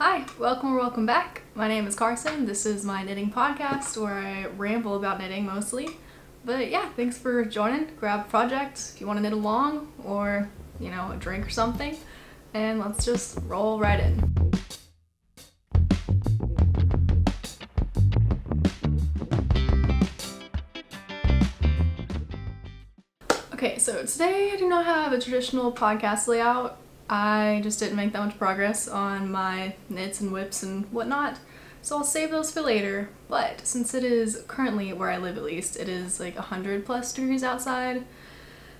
Hi, welcome or welcome back. My name is Carson. This is my knitting podcast where I ramble about knitting mostly. But yeah, thanks for joining. Grab a project if you want to knit along or, a drink or something. And let's just roll right in. Okay, so today I do not have a traditional podcast layout. I just didn't make that much progress on my knits and whips and whatnot, so I'll save those for later. But since it is currently, where I live at least, it is like 100+ degrees outside,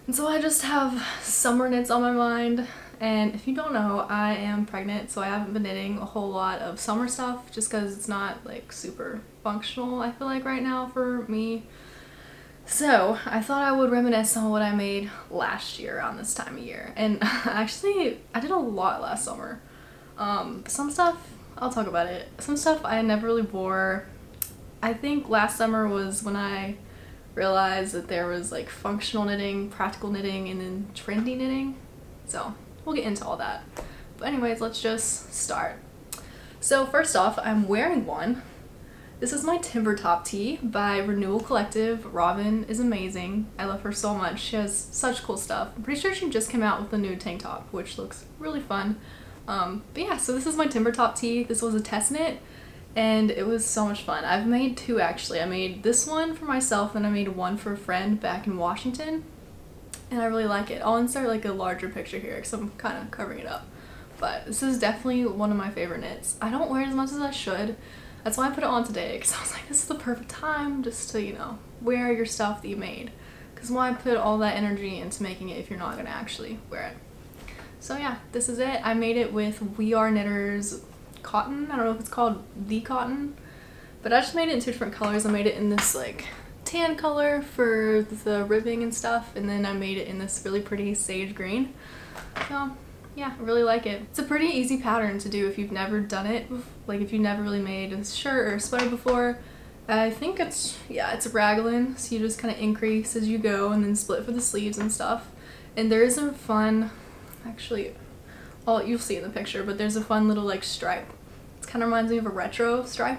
and so I just have summer knits on my mind. And if you don't know, I am pregnant, so I haven't been knitting a whole lot of summer stuff just because it's not like super functional, I feel like, right now for me. So I thought I would reminisce on what I made last year around this time of year. And actually, I did a lot last summer. Some stuff, I'll talk about it. Some stuff I never really wore. I think last summer was when I realized that there was like functional knitting, practical knitting, and then trendy knitting. So we'll get into all that. But anyways, let's just start. So first off, I'm wearing one. This is my Timbertop Tee by Renewal Collective. Robin is amazing. I love her so much. She has such cool stuff. I'm pretty sure she just came out with a new tank top, which looks really fun. But yeah, so this is my Timbertop Tee. This was a test knit, and it was so much fun. I've made two actually. I made this one for myself, and I made one for a friend back in Washington, and I really like it. I'll insert like a larger picture here because I'm kind of covering it up. But this is definitely one of my favorite knits. I don't wear it as much as I should. That's why I put it on today, because I was like, this is the perfect time just to, wear your stuff that you made. Because why put all that energy into making it if you're not going to actually wear it? So yeah, this is it. I made it with We Are Knitters cotton. I don't know if it's called the cotton, but I just made it in two different colors. I made it in this like tan color for the ribbing and stuff, and then I made it in this really pretty sage green. So yeah, I really like it. It's a pretty easy pattern to do if you've never done it, like if you've never really made a shirt or a sweater before. I think it's a raglan, so you just kind of increase as you go and then split for the sleeves and stuff. And there is a fun, actually, you'll see in the picture, but there's a fun little like stripe. It kind of reminds me of a retro stripe.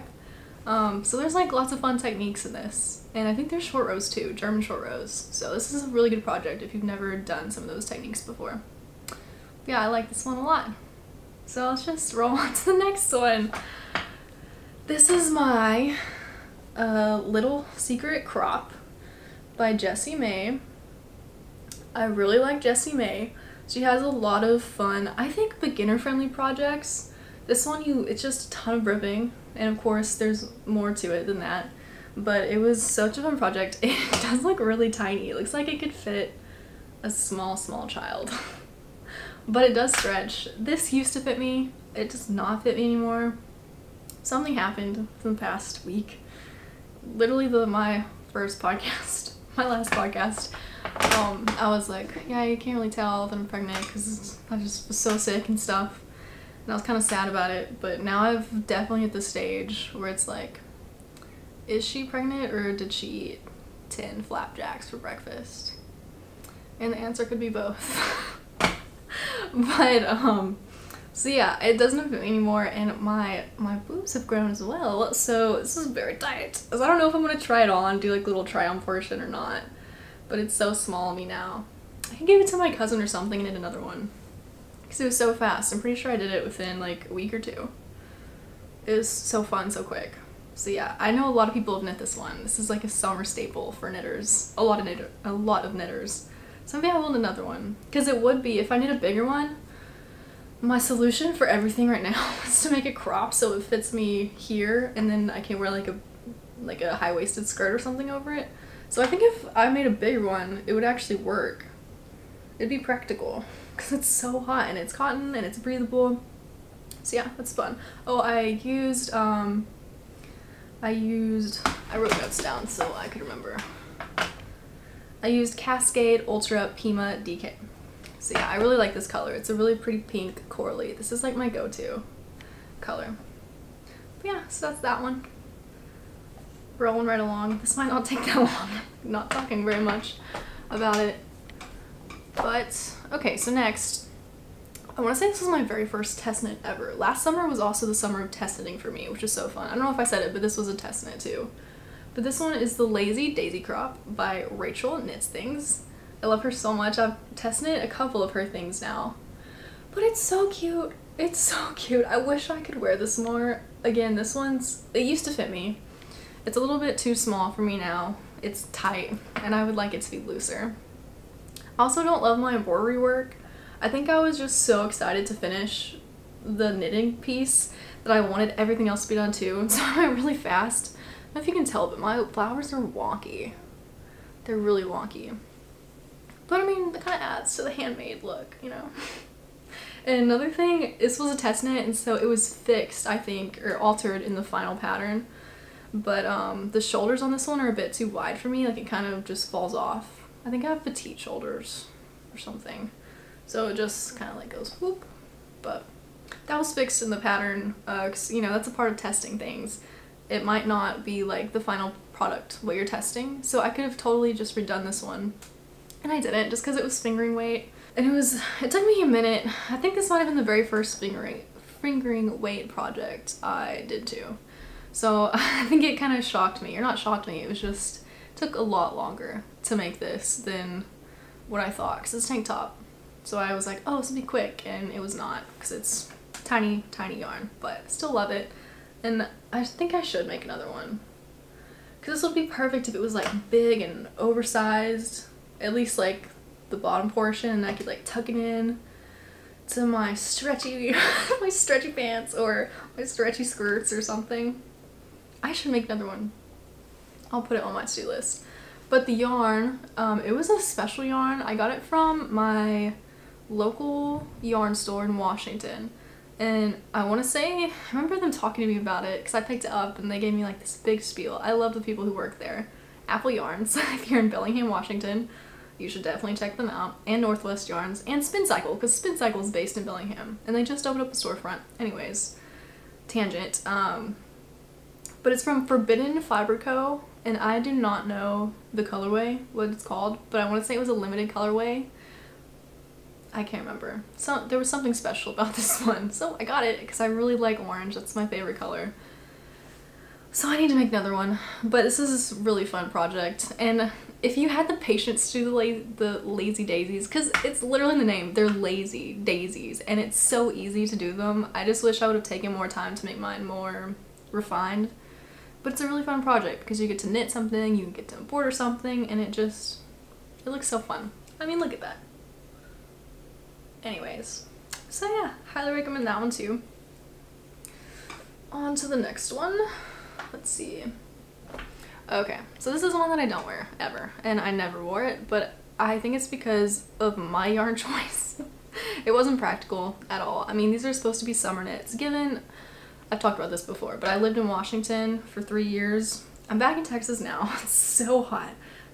So there's like lots of fun techniques in this. And I think there's short rows too, German short rows. So this is a really good project if you've never done some of those techniques before. Yeah, I like this one a lot. So let's just roll on to the next one. This is my Little Secret Crop by Jessie May. I really like Jessie May. She has a lot of fun, I think, beginner-friendly projects. This one, it's just a ton of ribbing, and of course there's more to it than that. But it was such a fun project. It does look really tiny. It looks like it could fit a small child. But it does stretch. This used to fit me. It does not fit me anymore. Something happened in the past week. Literally my first podcast, my last podcast, I was like, yeah, you can't really tell that I'm pregnant because I just was so sick and stuff. And I was kind of sad about it. But now I've definitely hit the stage where it's like, is she pregnant or did she eat 10 flapjacks for breakfast? And the answer could be both. But so yeah, it doesn't fit me anymore, and my boobs have grown as well, so this is very tight. So I don't know if I'm gonna try it on, do like a little try on portion or not, but it's so small on me now. I can give it to my cousin or something and knit another one because it was so fast. I'm pretty sure I did it within like a week or two. It was so fun, so quick. So yeah, I know a lot of people have knit this one. This is like a summer staple for knitters. A lot of knitters. So maybe I will knit another one, because it would be, if I knit a bigger one, my solution for everything right now is to make it crop so it fits me here, and then I can wear like a high-waisted skirt or something over it. So I think if I made a bigger one, it would actually work. It'd be practical, because it's so hot, and it's cotton, and it's breathable. So yeah, that's fun. Oh, I wrote notes down so I could remember. I used Cascade Ultra Pima DK. So yeah, I really like this color. It's a really pretty pink corally. This is like my go-to color. But yeah, so that's that one. Rolling right along. This might not take that long. I'm not talking very much about it. But, okay, so next, I want to say this was my very first test knit ever. Last summer was also the summer of test knitting for me, which is so fun. I don't know if I said it, but this was a test knit too. But this one is the Lazy Daisy Crop by Rachel Knits Things. I love her so much. I've test knit a couple of her things now. But it's so cute. It's so cute. I wish I could wear this more. Again, this one's, it used to fit me. It's a little bit too small for me now. It's tight, and I would like it to be looser. I also don't love my embroidery work. I think I was just so excited to finish the knitting piece that I wanted everything else to be done too. So I went really fast. I don't know if you can tell, but my flowers are wonky. They're really wonky. But I mean, that kind of adds to the handmade look, you know? And another thing, this was a test knit, and so it was fixed, I think, or altered in the final pattern. But the shoulders on this one are a bit too wide for me. Like, it kind of just falls off. I think I have petite shoulders or something. So it just kind of like goes whoop. But that was fixed in the pattern, because, you know, that's a part of testing things. It might not be like the final product what you're testing. So I could have totally just redone this one. And I didn't, just because it was fingering weight. And it took me a minute. I think this might have been the very first fingering weight project I did too. So I think it kind of shocked me, or not shocked me, it was just, took a lot longer to make this than what I thought, because it's tank top. So I was like, oh, this will be quick, and it was not, because it's tiny, tiny yarn, but I still love it. And I think I should make another one, because this would be perfect if it was like big and oversized, at least like the bottom portion, and I could like tuck it in to my stretchy my stretchy pants or my stretchy skirts or something. I should make another one. I'll put it on my to-do list. But the yarn, it was a special yarn. I got it from my local yarn store in Washington. And I want to say, I remember them talking to me about it because I picked it up and they gave me like this big spiel. I love the people who work there. Apple Yarns, if you're in Bellingham, Washington, you should definitely check them out. And Northwest Yarns and Spin Cycle, because Spin Cycle is based in Bellingham. And they just opened up a storefront. Anyways, tangent. But it's from Forbidden Fiber Co. And I do not know the colorway, what it's called, but I want to say it was a limited colorway. I can't remember. So there was something special about this one. So I got it because I really like orange. That's my favorite color. So I need to make another one. But this is a really fun project. And if you had the patience to do the lazy daisies, because it's literally in the name, they're lazy daisies, and it's so easy to do them. I just wish I would have taken more time to make mine more refined. But it's a really fun project because you get to knit something, you get to embroider something, and it looks so fun. I mean, look at that. Anyways, so yeah, highly recommend that one too. On to the next one. Let's see. Okay, so this is one that I don't wear ever, and I never wore it, but I think it's because of my yarn choice. It wasn't practical at all. I mean, these are supposed to be summer knits. Given, I've talked about this before, but I lived in Washington for 3 years. I'm back in Texas now. It's so hot.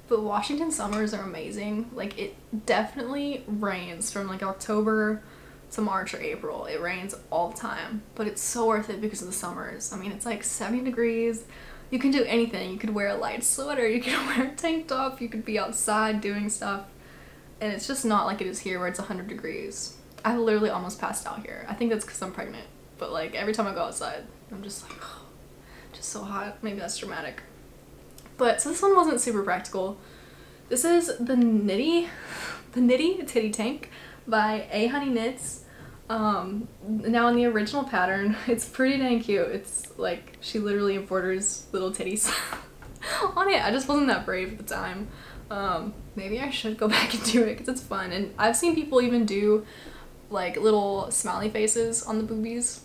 But Washington summers are amazing. Like, it definitely rains from like October to March or April. It rains all the time, but it's so worth it because of the summers. I mean, it's like 70 degrees. You can do anything. You could wear a light sweater, you could wear a tank top, you could be outside doing stuff. And it's just not like it is here where it's 100 degrees. I literally almost passed out here. I think that's because I'm pregnant. But like every time I go outside, I'm just like, oh, just so hot. Maybe that's dramatic. But so this one wasn't super practical. This is the Knitty Titty Tank by A Honey Knits. Now in the original pattern, it's pretty dang cute. It's like she literally embroiders little titties on it. I just wasn't that brave at the time. Maybe I should go back and do it because it's fun. And I've seen people even do like little smiley faces on the boobies.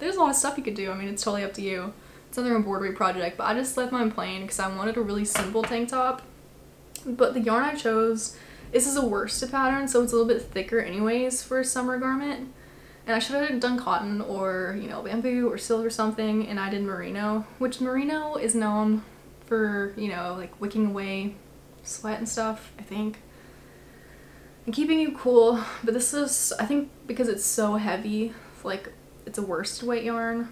There's a lot of stuff you could do. I mean, it's totally up to you. It's another embroidery project, but I just left mine plain because I wanted a really simple tank top. But the yarn I chose, this is a worsted pattern, so it's a little bit thicker anyways for a summer garment. And I should have done cotton or, you know, bamboo or silk or something, and I did merino, which merino is known for, you know, like wicking away sweat and stuff, I think, and keeping you cool. But this is, I think because it's so heavy, like it's a worsted weight yarn,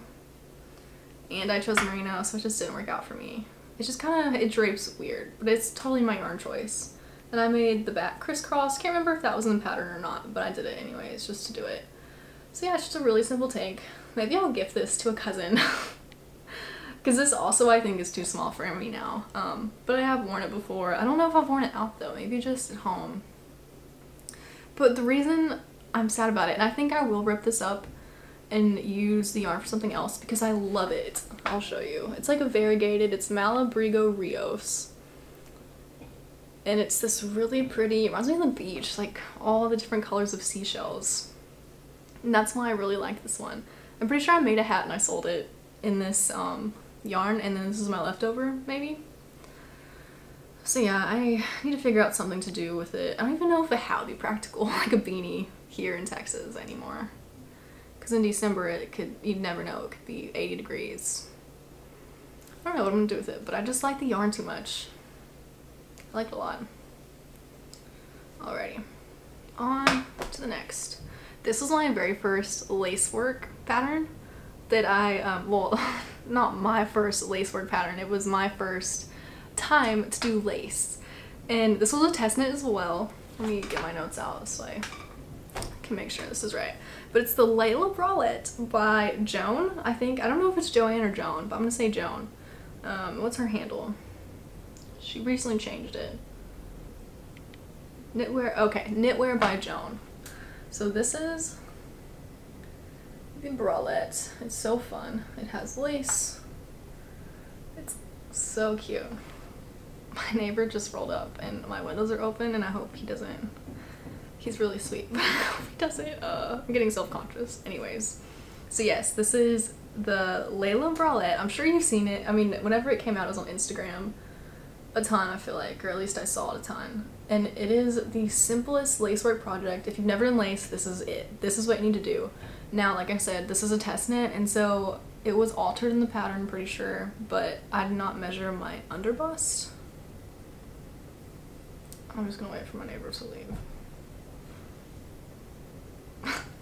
and I chose merino, so it just didn't work out for me. It's just kind of, it drapes weird, but it's totally my yarn choice. And I made the back crisscross. Can't remember if that was in the pattern or not, but I did it anyways just to do it. So yeah, it's just a really simple tank. Maybe I'll gift this to a cousin. Because this also I think is too small for me now. But I have worn it before. I don't know if I've worn it out though, maybe just at home. But the reason I'm sad about it, and I think I will rip this up and use the yarn for something else because I love it. I'll show you. It's like a variegated, it's Malabrigo Rios. And it's this really pretty, it reminds me of the beach, like all the different colors of seashells. And that's why I really like this one. I'm pretty sure I made a hat and I sold it in this yarn, and then this is my leftover, maybe? So yeah, I need to figure out something to do with it. I don't even know if a hat would be practical, like a beanie here in Texas anymore. Because in December it could, you'd never know, it could be 80 degrees. I don't know what I'm gonna do with it, but I just like the yarn too much. I like it a lot. Alrighty, on to the next. This was my very first lacework pattern that I, well, not my first lacework pattern, it was my first time to do lace. And this was a test knit as well. Let me get my notes out so I can make sure this is right. But it's the Leyla Bralette by Joan, I think. I don't know if it's Joanne or Joan, but I'm gonna say Joan. What's her handle? She recently changed it. Knitwear, okay, Knitwear by Joan. So this is the bralette. It's so fun. It has lace. It's so cute. My neighbor just rolled up and my windows are open and I hope he doesn't. He's really sweet, but I hope he doesn't. I'm getting self-conscious. Anyways. So yes, this is the Leyla Bralette. I'm sure you've seen it. I mean, whenever it came out, it was on Instagram a ton, I feel like, or at least I saw it a ton. And it is the simplest lacework project. If you've never done lace, this is it. This is what you need to do. Now, like I said, this is a test knit, and so it was altered in the pattern, I'm pretty sure, but I did not measure my underbust. I'm just gonna wait for my neighbors to leave.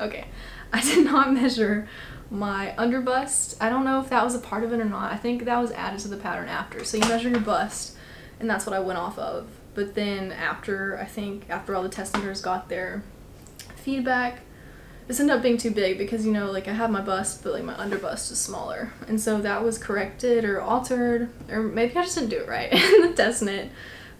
Okay, I did not measure my underbust. I don't know if that was a part of it or not. I think that was added to the pattern after. So you measure your bust, and that's what I went off of. But then after, I think after all the test knitters got their feedback, this ended up being too big because, you know, like I have my bust, but like my underbust is smaller. And so that was corrected or altered, or maybe I just didn't do it right in the test knit.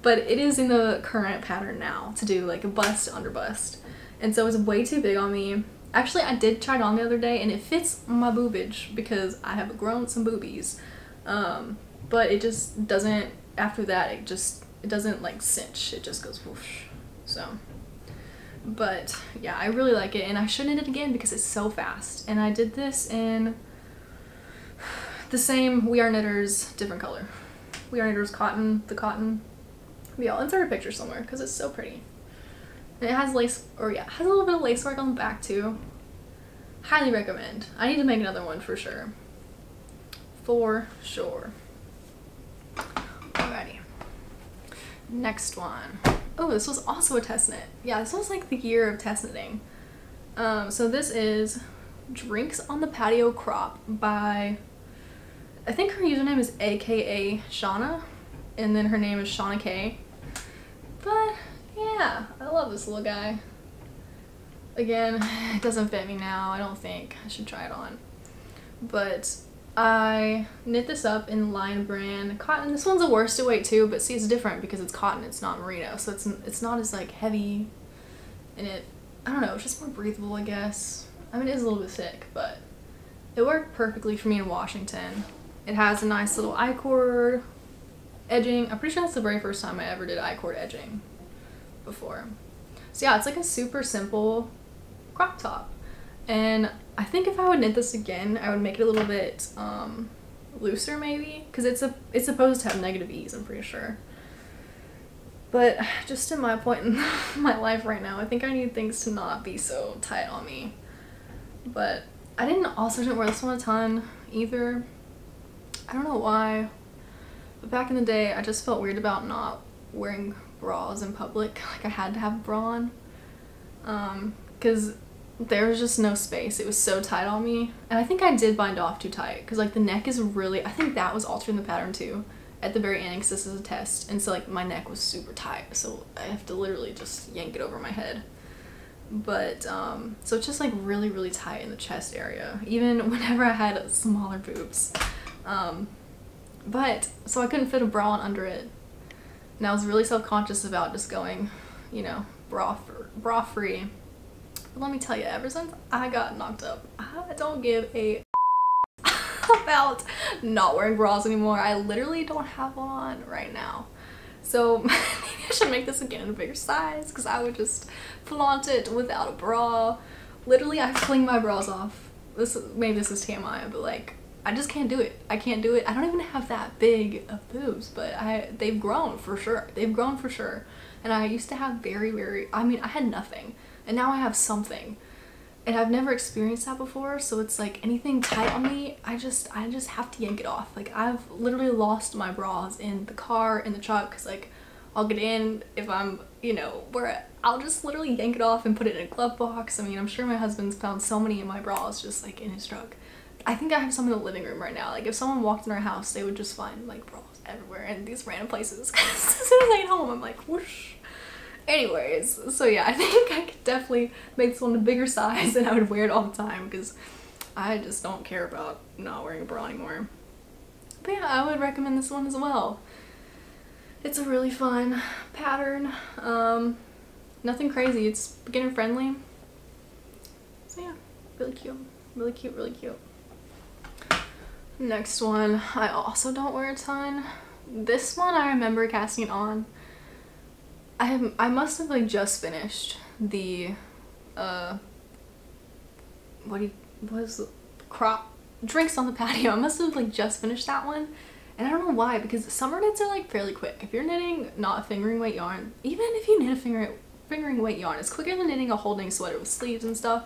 But it is in the current pattern now to do like a bust underbust. And so it's way too big on me. Actually, I did try it on the other day and it fits my boobage because I have grown some boobies. But it just doesn't, after that, it doesn't like cinch. It just goes whoosh. So, but yeah, I really like it and I should knit it again because it's so fast. And I did this in the same We Are Knitters, different color. We Are Knitters cotton, the cotton. Maybe I'll insert a picture somewhere because it's so pretty. And it has lace, or yeah, it has a little bit of lace work on the back too. Highly recommend. I need to make another one for sure. For sure. Alrighty. Next one. Oh, this was also a test knit. Yeah, this was like the year of test knitting. So this is Drinks on the Patio Crop by, I think her username is AKA Shauna, and then her name is Shauna K. But yeah, I love this little guy. Again, it doesn't fit me now. I don't think I should try it on. But I knit this up in Line Brand cotton. This one's a worsted weight too, but see, it's different because it's cotton, it's not merino, so it's not as like heavy, and it, I don't know, it's just more breathable, I guess. I mean, it is a little bit thick, but it worked perfectly for me in Washington. It has a nice little I-cord edging. I'm pretty sure that's the very first time I ever did I-cord edging before. So yeah, it's like a super simple crop top. And I think if I would knit this again, I would make it a little bit looser maybe, because it's supposed to have negative ease, I'm pretty sure. But just in my point in my life right now, I think I need things to not be so tight on me. But I didn't wear this one a ton either. I don't know why, but back in the day I just felt weird about not wearing bras in public. Like I had to have a bra on, because there was just no space. It was so tight on me, and I think I did bind off too tight because like the neck is really, I think that was altered in the pattern too, at the very end because this is a test, and so like my neck was super tight, so I have to literally just yank it over my head. But so it's just like really, really tight in the chest area, even whenever I had smaller boobs. But so I couldn't fit a bra on under it, and I was really self-conscious about just going, you know, bra free. But let me tell you, ever since I got knocked up, I don't give a about not wearing bras anymore. I literally don't have one on right now. So maybe I should make this again in a bigger size, because I would just flaunt it without a bra. Literally, I fling my bras off. Maybe this is TMI, but like, I just can't do it. I can't do it. I don't even have that big of boobs, but they've grown for sure. They've grown for sure. And I used to have very, I mean, I had nothing, and now I have something. And I've never experienced that before, so it's like anything tight on me, I just have to yank it off. Like, I've literally lost my bras in the car, in the truck, because like I'll get in if I'm, you know, where I'll just literally yank it off and put it in a glove box. I mean, I'm sure my husband's found so many of my bras just like in his truck. I think I have some in the living room right now. Like, if someone walked in our house, they would just find like bras everywhere in these random places. As soon as I get home, I'm like, whoosh. Anyways, so yeah, I think I could definitely make this one a bigger size, and I would wear it all the time because I just don't care about not wearing a bra anymore. But yeah, I would recommend this one as well. It's a really fun pattern. Nothing crazy, it's beginner friendly. So yeah, really cute, really cute, really cute. Next one, I also don't wear a ton. This one I remember casting it on. I must have like just finished the drinks on the patio. I must have like just finished that one, and I don't know why, because summer knits are like fairly quick. If you're knitting not fingering weight yarn, even if you knit a fingering weight yarn, it's quicker than knitting a holding sweater with sleeves and stuff.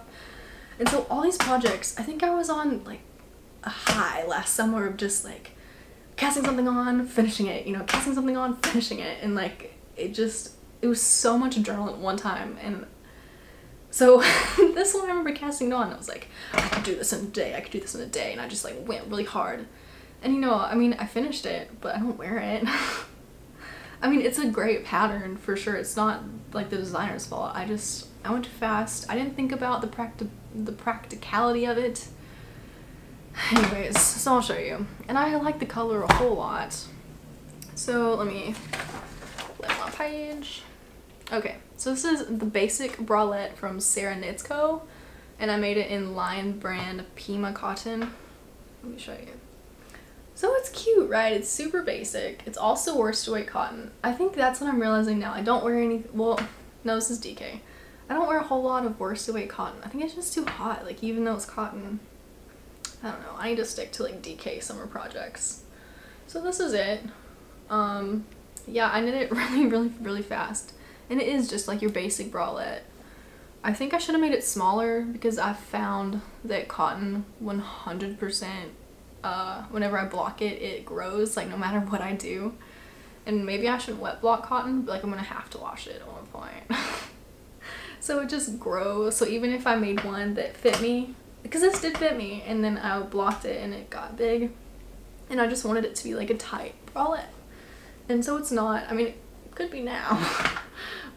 And so all these projects, I think I was on like a high last summer of just like casting something on, finishing it, you know, casting something on, finishing it, and like it was so much adrenaline at one time. And so this one I remember casting it on, and I was like, I could do this in a day, I could do this in a day, and I just like went really hard. And you know, I mean, I finished it, but I don't wear it. I mean, it's a great pattern for sure. It's not like the designer's fault. I went too fast. I didn't think about the practicality of it. Anyways, so I'll show you. And I like the color a whole lot. So let me flip my page. Okay, so this is the basic bralette from Sarah Knits Co. And I made it in Lion brand Pima cotton. Let me show you. So it's cute, right? It's super basic. It's also worsted weight cotton. I think that's what I'm realizing now. I don't wear any, well, no, this is DK. I don't wear a whole lot of worsted weight cotton. I think it's just too hot. Like, even though it's cotton, I don't know. I need to stick to like DK summer projects. So this is it. Yeah, I knit it really fast. And it is just like your basic bralette. I think I should have made it smaller because I found that cotton 100%, whenever I block it, it grows, like no matter what I do. And maybe I shouldn't wet block cotton, but like I'm gonna have to wash it at one point. So it just grows. So even if I made one that fit me, because this did fit me, and then I blocked it and it got big, and I just wanted it to be like a tight bralette. And so it's not, I mean, it could be now.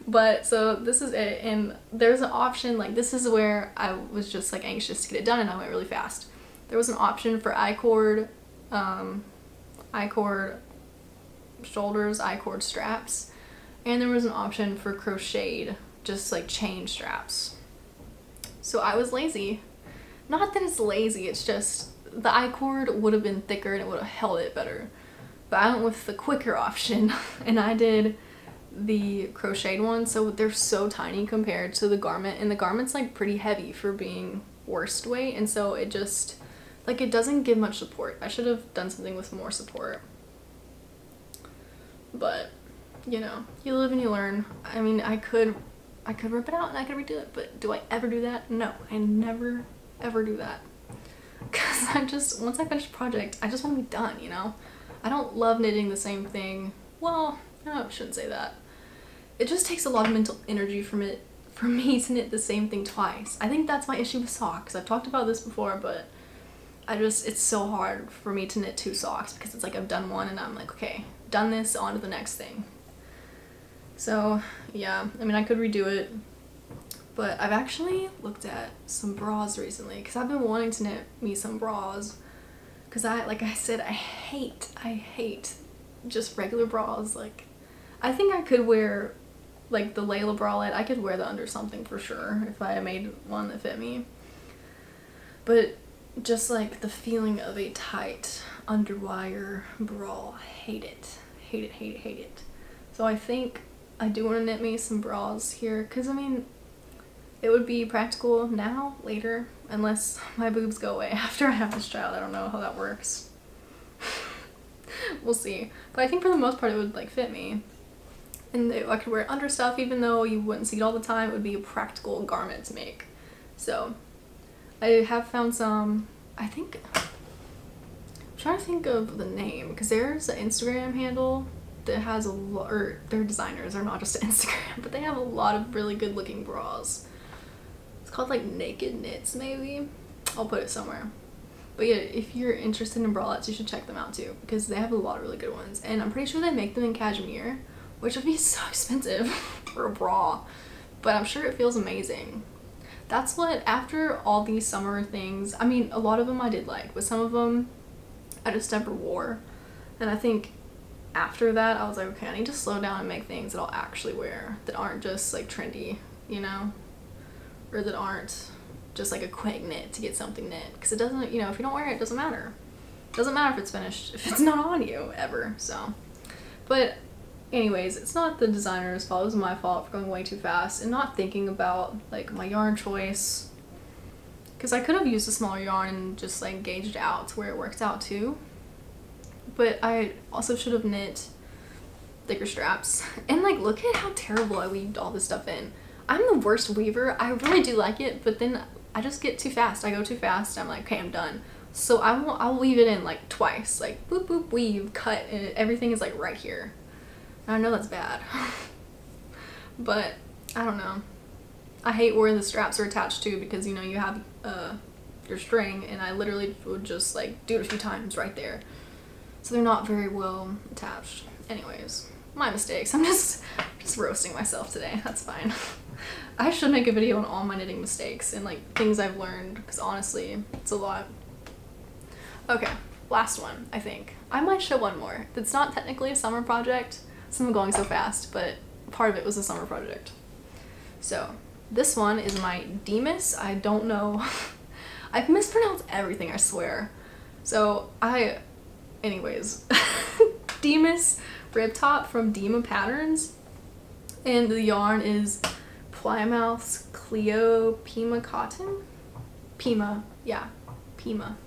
But so this is it, and there's an option, like this is where I was just like anxious to get it done, and I went really fast. There was an option for I-cord shoulders, I-cord straps, and there was an option for crocheted, just like chain straps. So I was lazy. Not that it's lazy, it's just the I-cord would have been thicker and it would have held it better. But I went with the quicker option, and I did the crocheted one, so they're so tiny compared to the garment, and the garment's like pretty heavy for being worsted weight, and so it just like it doesn't give much support. I should have done something with more support, but you know, you live and you learn. I mean, I could rip it out and I could redo it, but do I ever do that? No, I never ever do that, because I just, once I finish a project, I just want to be done, you know. I don't love knitting the same thing. Well, no, I shouldn't say that. It just takes a lot of mental energy for me to knit the same thing twice. I think that's my issue with socks. I've talked about this before, but it's so hard for me to knit 2 socks because it's like I've done one and I'm like, okay, done this, on to the next thing. So yeah, I mean, I could redo it, but I've actually looked at some bras recently because I've been wanting to knit me some bras because like I said, I hate just regular bras. Like, I think I could wear like the Leyla Bralette. I could wear that under something for sure if I made one that fit me. But just like the feeling of a tight underwire bra, hate it. Hate it, hate it, hate it. So I think I do want to knit me some bras here because, I mean, it would be practical now, later, unless my boobs go away after I have this child. I don't know how that works. We'll see. But I think for the most part it would like fit me. And I could wear it under stuff, even though you wouldn't see it all the time. It would be a practical garment to make. So I have found some, I think, I'm trying to think of the name, because there's an Instagram handle that has a lot, or their designers are not just Instagram, but they have a lot of really good looking bras. It's called like Naked Knits maybe. I'll put it somewhere. But yeah, if you're interested in bralettes, you should check them out too, because they have a lot of really good ones. And I'm pretty sure they make them in cashmere, which would be so expensive for a bra, but I'm sure it feels amazing. That's what, after all these summer things, I mean, a lot of them I did like, but some of them I just never wore. And I think after that, I was like, okay, I need to slow down and make things that I'll actually wear, that aren't just like trendy, you know? Or that aren't just like a quick knit to get something knit. Because it doesn't, you know, if you don't wear it, it doesn't matter. It doesn't matter if it's finished, if it's not on you, ever, so. But anyways, it's not the designer's fault, it was my fault for going way too fast and not thinking about like my yarn choice. Because I could have used a smaller yarn and just like gauged out to where it works out too. But I also should have knit thicker straps. And like, look at how terrible I weaved all this stuff in. I'm the worst weaver. I really do like it, but then I just get too fast. I go too fast. I'm like, okay, I'm done. So I'll weave it in like twice, like boop boop weave, cut, and everything is like right here. And I know that's bad, but I don't know. I hate where the straps are attached to, because you know you have your string, and I literally would just like do it a few times right there. So they're not very well attached. Anyways, my mistakes. I'm just roasting myself today. That's fine. I should make a video on all my knitting mistakes and like things I've learned, because honestly, it's a lot. Okay, last one, I think. I might show one more. It's not technically a summer project, so I'm going so fast, but part of it was a summer project. So this one is my Deimas. I don't know. I've mispronounced everything, I swear. So anyways, Deimas Rib top from Deimas Patterns, and the yarn is Plymouth's Cleo Pima cotton. Pima, yeah, Pima.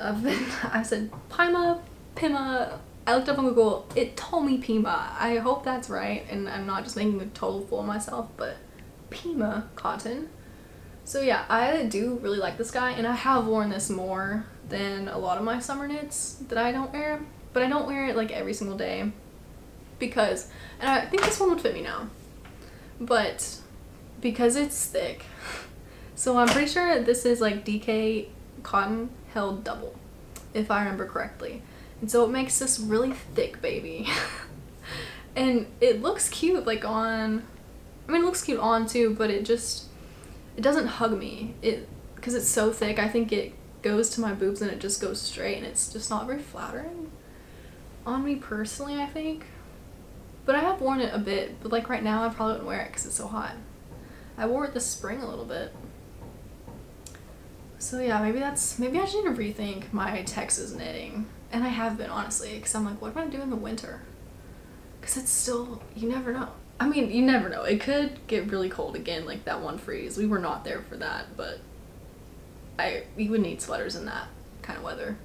I said Pima, Pima. I looked up on Google, it told me Pima. I hope that's right, and I'm not just making a total fool of myself, but Pima cotton. So yeah, I do really like this guy, and I have worn this more than a lot of my summer knits that I don't wear, but I don't wear it like every single day because, and I think this one would fit me now, but because it's thick. So I'm pretty sure this is like DK cotton held double, if I remember correctly. And so it makes this really thick baby. And it looks cute like on, I mean it looks cute on too, but it doesn't hug me. Because it's so thick, I think it goes to my boobs and it just goes straight, and it's just not very flattering on me personally, I think. But I have worn it a bit, but like right now I probably wouldn't wear it because it's so hot. I wore it this spring a little bit. So yeah, maybe I just need to rethink my Texas knitting. And I have been, honestly, because I'm like, what am I doing in the winter? Because it's still, you never know. I mean, you never know. It could get really cold again, like that one freeze. We were not there for that, but we would need sweaters in that kind of weather.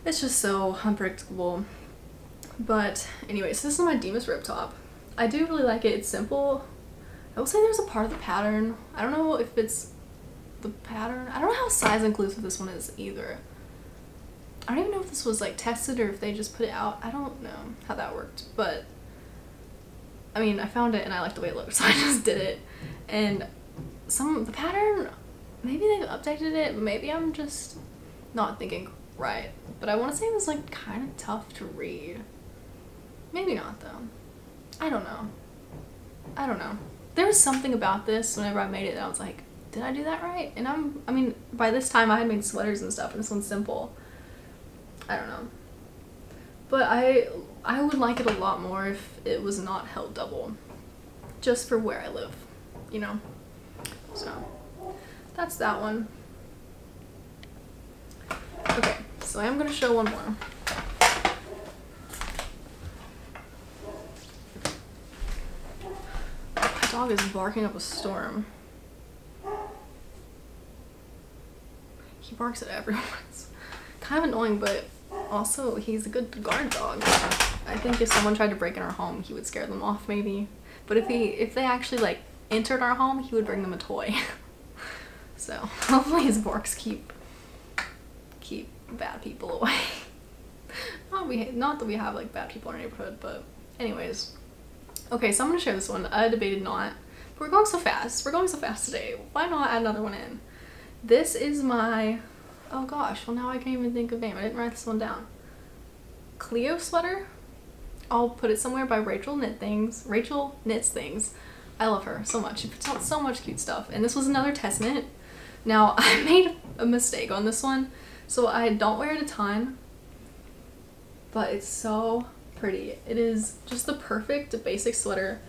It's just so unpredictable. But anyways, this is my Deimas Rib top. I do really like it. It's simple. I will say there's a part of the pattern. I don't know if it's the pattern. I don't know how size inclusive this one is either. I don't even know if this was like tested or if they just put it out. I don't know how that worked, but I mean, I found it and I liked the way it looked, so I just did it. And the pattern maybe they've updated it, maybe I'm just not thinking right, but I want to say it was like kind of tough to read. Maybe not though. I don't know. There was something about this whenever I made it that I was like, did I do that right? And I mean, by this time I had made sweaters and stuff, and this one's simple. I don't know. But I would like it a lot more if it was not held double. Just for where I live, you know? So, that's that one. Okay, so I am going to show one more. My dog is barking up a storm. He barks at everyone. It's kind of annoying, but also he's a good guard dog. I think if someone tried to break in our home, he would scare them off maybe. But if they actually like entered our home, he would bring them a toy. So hopefully his barks keep bad people away. Not that we have like bad people in our neighborhood, but anyways. Okay, so I'm gonna share this one. I debated not. But we're going so fast. We're going so fast today. Why not add another one in? This is my, oh gosh, well now I can't even think of the name. I didn't write this one down. Clove Sweater. I'll put it somewhere by Rachel Knits Things. I love her so much. She puts out so much cute stuff. And this was another test knit. Now I made a mistake on this one, so I don't wear it a ton, but it's so pretty. It is just the perfect basic sweater.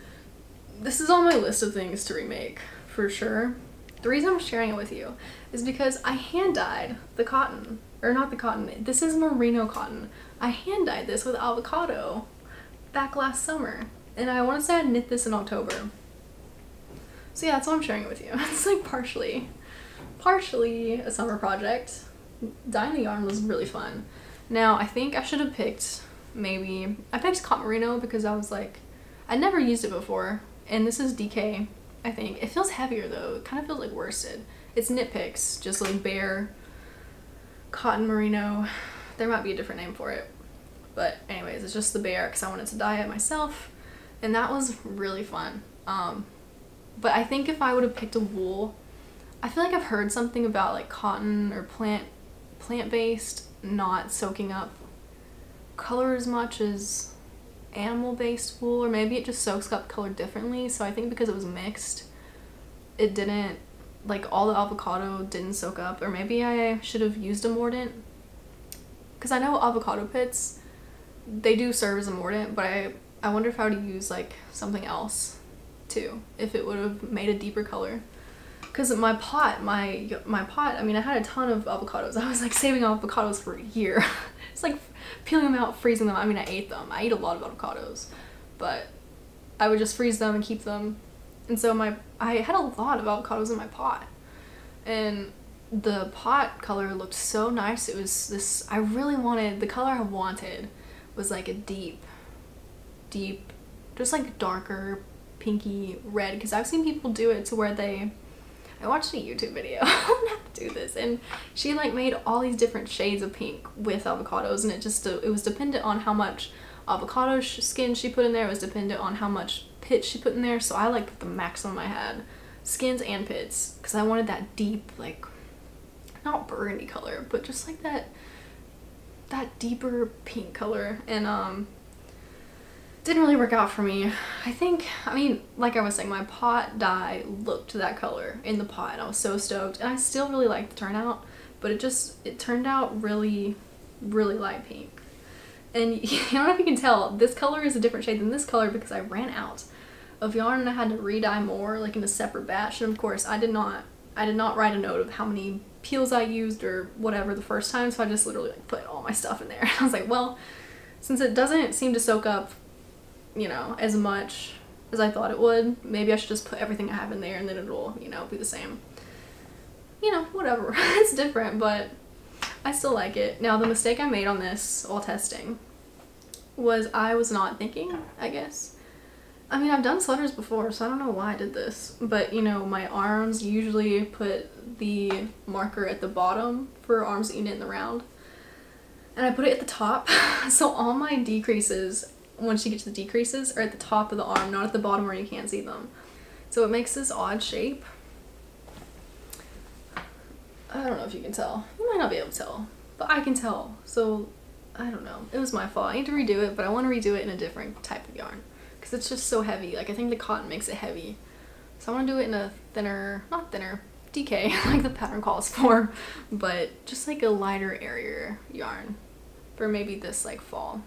This is on my list of things to remake for sure. The reason I'm sharing it with you is because I hand dyed the cotton, or not the cotton, this is merino cotton. I hand dyed this with avocado back last summer, and I want to say I knit this in October. So yeah, that's why I'm sharing it with you. It's like partially a summer project. Dyeing the yarn was really fun. Now I think I should have picked I picked cotton merino because I was like, I'd never used it before, and this is DK. I think it feels heavier though. It kind of feels like worsted. It's Knit Picks, just like bare cotton merino. There might be a different name for it, but anyways, it's just the bare because I wanted to dye it myself, and that was really fun. But I think if I would have picked a wool, I feel like I've heard something about like cotton or plant-based not soaking up color as much as animal-based wool, or maybe it just soaks up color differently. So I think because it was mixed, it didn't, like all the avocado didn't soak up, or maybe I should have used a mordant, because I know avocado pits, they do serve as a mordant, but I wonder if I would have used like something else too, if it would have made a deeper color. Because my pot, I mean, I had a ton of avocados. I was like saving avocados for a year. It's like peeling them out, freezing them. I mean, I ate them. I eat a lot of avocados, but I would just freeze them and keep them. And so I had a lot of avocados in my pot, and the pot color looked so nice. It was this, I really wanted, the color I wanted was like a deep, just like darker pinky red, because I've seen people do it to where I watched a YouTube video on how to do this, and she like made all these different shades of pink with avocados, and it was dependent on how much avocado skin she put in there. It was dependent on how much pit she put in there, so I like put the maximum I had, skins and pits, because I wanted that deep, like, not burgundy color, but just like that deeper pink color, and didn't really work out for me. I mean, like I was saying, my pot dye looked that color in the pot, and I was so stoked, and I still really liked the turnout, but it turned out really, really light pink. And I don't know if you can tell, this color is a different shade than this color because I ran out of yarn and I had to re-dye more, like in a separate batch. And of course, I did not write a note of how many peels I used or whatever the first time, so I just literally like put all my stuff in there. I was like, well, since it doesn't seem to soak up, you know, as much as I thought it would, maybe I should just put everything I have in there and then it'll, you know, be the same. You know, whatever. It's different, but I still like it. Now, the mistake I made on this while testing was I was not thinking, I guess. I mean, I've done sweaters before, so I don't know why I did this, but you know, my arms usually put the marker at the bottom for arms that you knit in the round, and I put it at the top. So all my decreases, once you get to the decreases, are at the top of the arm, not at the bottom where you can't see them. So it makes this odd shape. I don't know if you can tell. You might not be able to tell, but I can tell. So I don't know. It was my fault. I need to redo it, but I want to redo it in a different type of yarn because it's just so heavy. Like I think the cotton makes it heavy. So I want to do it in a thinner, not thinner, DK like the pattern calls for, but just like a lighter, airier yarn for maybe this like fall.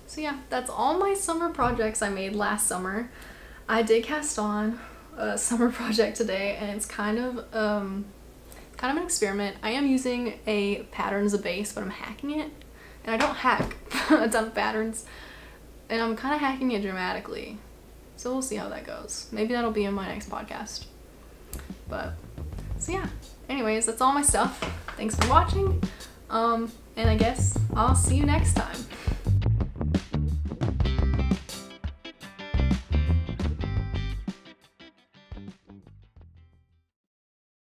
So yeah, that's all my summer projects I made last summer. I did cast on a summer project today, and it's kind of an experiment. I am using a pattern as a base, but I'm hacking it, and I don't hack a ton of patterns, and I'm kind of hacking it dramatically. So we'll see how that goes. Maybe that'll be in my next podcast. But so yeah. Anyways, that's all my stuff. Thanks for watching. And I guess I'll see you next time.